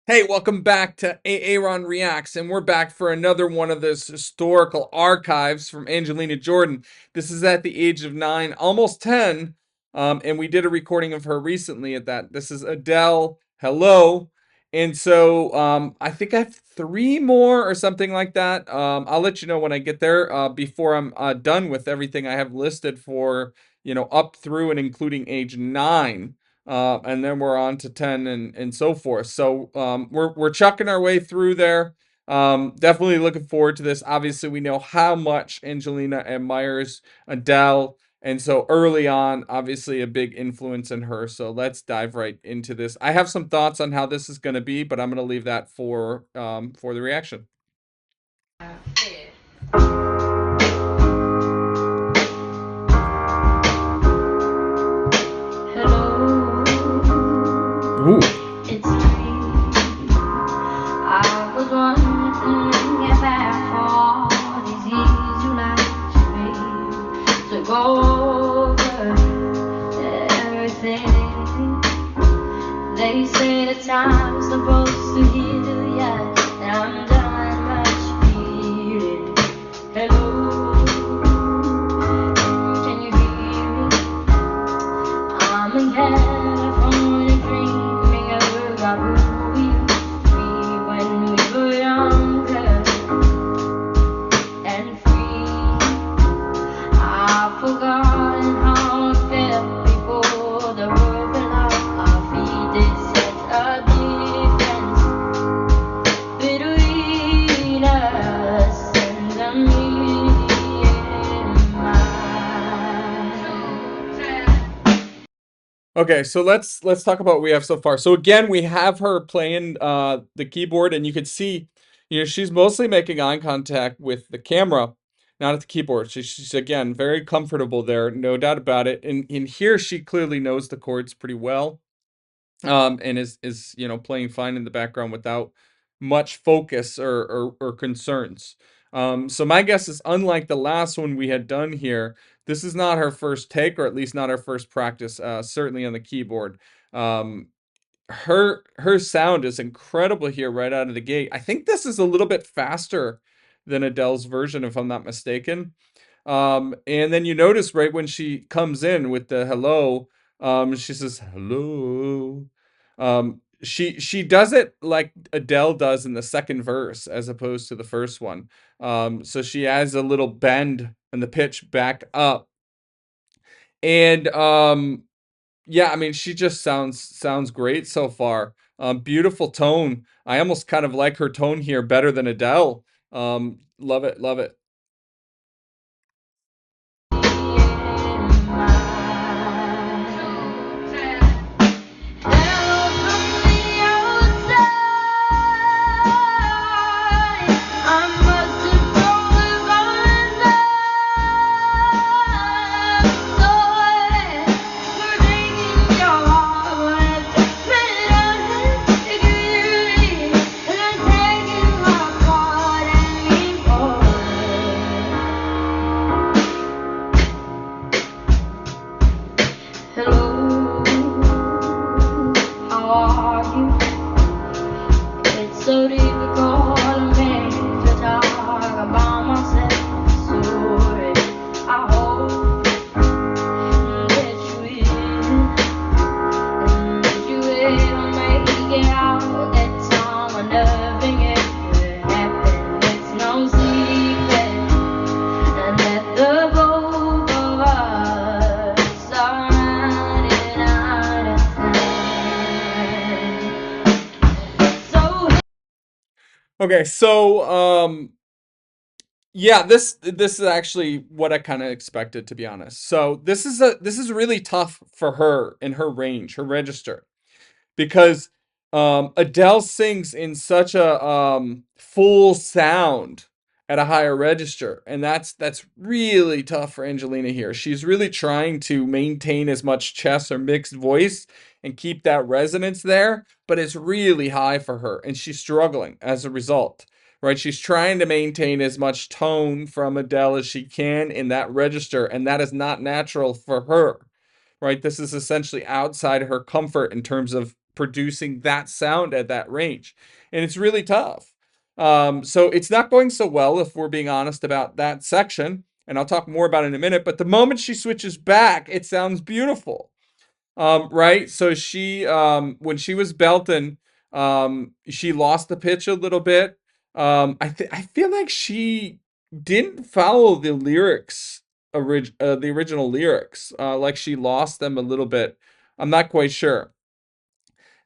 Hey, welcome back to A-Aron Reacts, and we're back for another one of those historical archives from Angelina Jordan. This is at the age of 9, almost 10, and we did a recording of her recently at that. This is Adele, Hello, and so I think I have three more or something like that. I'll let you know when I get there before I'm done with everything I have listed for, up through and including age 9. And then we're on to 10 and so forth. So we're chucking our way through there. Definitely looking forward to this. Obviously, we know how much Angelina admires Adele. And so early on, obviously a big influence in her. So let's dive right into this. I have some thoughts on how this is going to be, but I'm going to leave that for the reaction. Ooh. It's me. I was wondering if after all these years you like to go over everything. They say the time's supposed to heal ya, and I'm done much feeling. Hello, can you hear me? I'm in California dreaming about who we used to be when we were younger and free. I've forgotten how it felt before the world fell off our feet. It's such a difference between us and me and mine. Okay, so let's talk about what we have so far. So again, we have her playing the keyboard, and you can see, she's mostly making eye contact with the camera, not at the keyboard. She's again very comfortable there, no doubt about it. And in here, she clearly knows the chords pretty well, and is playing fine in the background without much focus or concerns. So my guess is, unlike the last one we had done here, this is not her first take, or at least not her first practice. Certainly on the keyboard. Her sound is incredible here right out of the gate. I think this is a little bit faster than Adele's version, if I'm not mistaken. And then you notice right when she comes in with the hello, she says hello. She does it like Adele does in the second verse as opposed to the first one. So she adds a little bend and the pitch back up. And yeah, I mean, she just sounds great so far. Beautiful tone. I almost kind of like her tone here better than Adele. Love it, love it. Hello, how are you? It's so difficult for me to talk about myself. Sorry, I hope that you will, and that you will make it out that time nothing ever happened. It's no secret, and that the both of us are running out of time. So Okay, so yeah, this is actually what I kind of expected, to be honest. So this is really tough for her in her range, her register, because Adele sings in such a full sound at a higher register, and that's really tough for Angelina here. She's really trying to maintain as much chest or mixed voice and keep that resonance there, but it's really high for her, and she's struggling as a result. Right? She's trying to maintain as much tone from Adele as she can in that register, and that is not natural for her. Right? This is essentially outside her comfort in terms of producing that sound at that range. And it's really tough. So it's not going so well if we're being honest about that section. And I'll talk more about it in a minute. But the moment she switches back, it sounds beautiful. Right? So when she was belting, she lost the pitch a little bit. I feel like she didn't follow the lyrics, the original lyrics. Like she lost them a little bit. I'm not quite sure.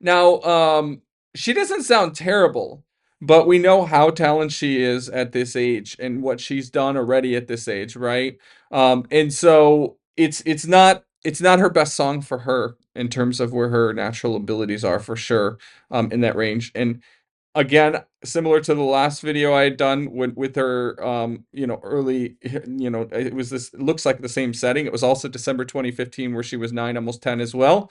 Now, she doesn't sound terrible, but we know how talented she is at this age and what she's done already at this age, right? And so it's not her best song for her in terms of where her natural abilities are for sure, in that range. And again, similar to the last video I had done with her, early, it looks like the same setting. It was also December 2015 where she was 9, almost 10 as well.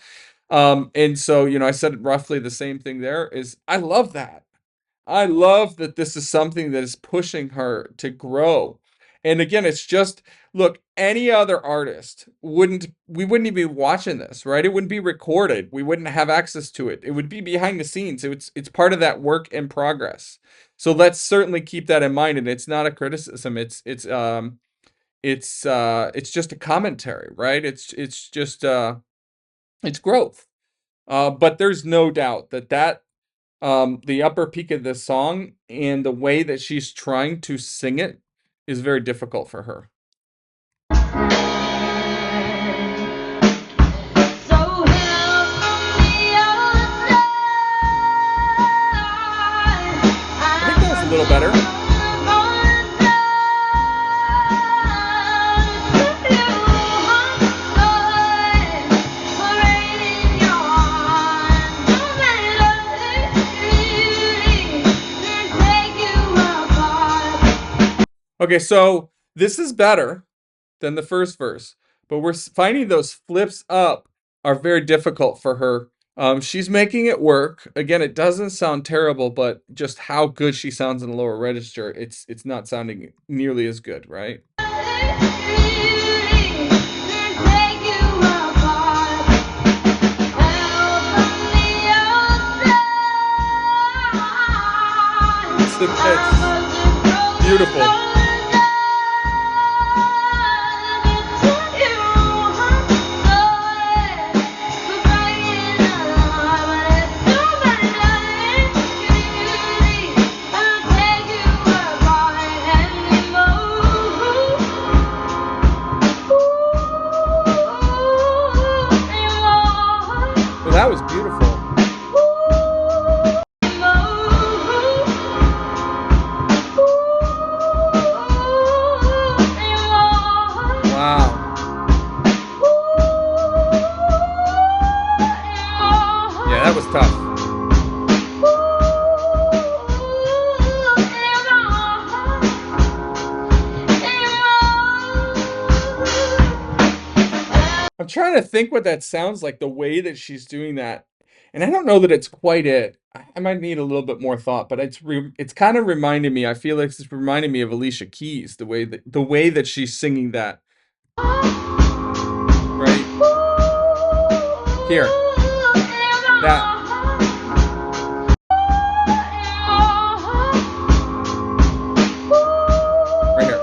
And so, I said roughly the same thing there is I love that. I love that this is something that is pushing her to grow. And again, it's just, look, any other artist we wouldn't even be watching this, right? It wouldn't be recorded. We wouldn't have access to it. It would be behind the scenes. It's part of that work in progress. So let's certainly keep that in mind. And it's not a criticism. It's just a commentary, right? It's just it's growth. But there's no doubt that the upper peak of this song and the way that she's trying to sing it is very difficult for her. I think that was a little better. Okay, so this is better than the first verse, but we're finding those flips up are very difficult for her. She's making it work. Again, it doesn't sound terrible, but just how good she sounds in the lower register, it's not sounding nearly as good, right? It's beautiful. Well, that was beautiful. Wow. Yeah, that was tough. I'm trying to think what that sounds like, the way that she's doing that. And I don't know that it's quite it. I might need a little bit more thought, but it's kind of reminding me. I feel like it's reminding me of Alicia Keys, the way that she's singing that. Right here, that right here.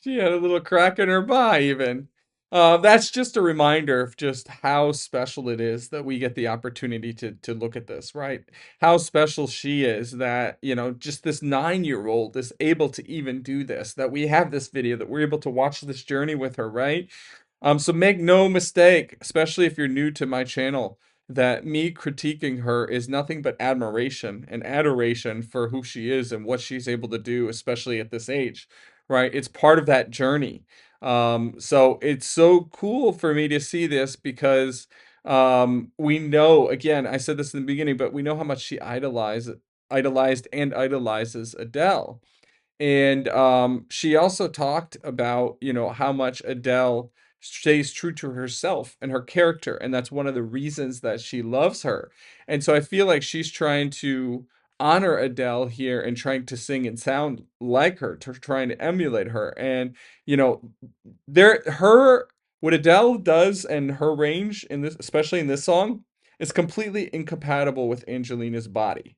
She had a little crack in her bye, even. That's just a reminder of just how special it is that we get the opportunity to look at this, right? How special she is that, just this 9-year-old is able to even do this, that we have this video, that we're able to watch this journey with her, right? So make no mistake, especially if you're new to my channel, that me critiquing her is nothing but admiration and adoration for who she is and what she's able to do, especially at this age, right? It's part of that journey. So it's so cool for me to see this because We know, again, I said this in the beginning, but we know how much she idolized and idolizes Adele. And she also talked about, how much Adele stays true to herself and her character, and that's one of the reasons that she loves her. And so I feel like she's trying to honor Adele here and trying to sing and sound like her, to trying to emulate her. And you know, there her what Adele does and her range in this, especially in this song, is completely incompatible with Angelina's body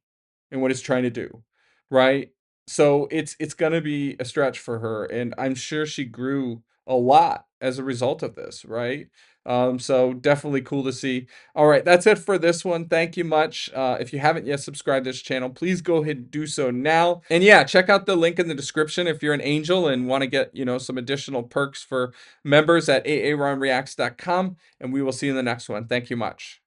and what it's trying to do, right? So it's gonna be a stretch for her, and I'm sure she grew a lot as a result of this, right? So definitely cool to see. All right, that's it for this one. Thank you much. If you haven't yet subscribed to this channel, please go ahead and do so now. And yeah, check out the link in the description if you're an angel and want to get, some additional perks for members at aaronreacts.com, and we will see you in the next one. Thank you much.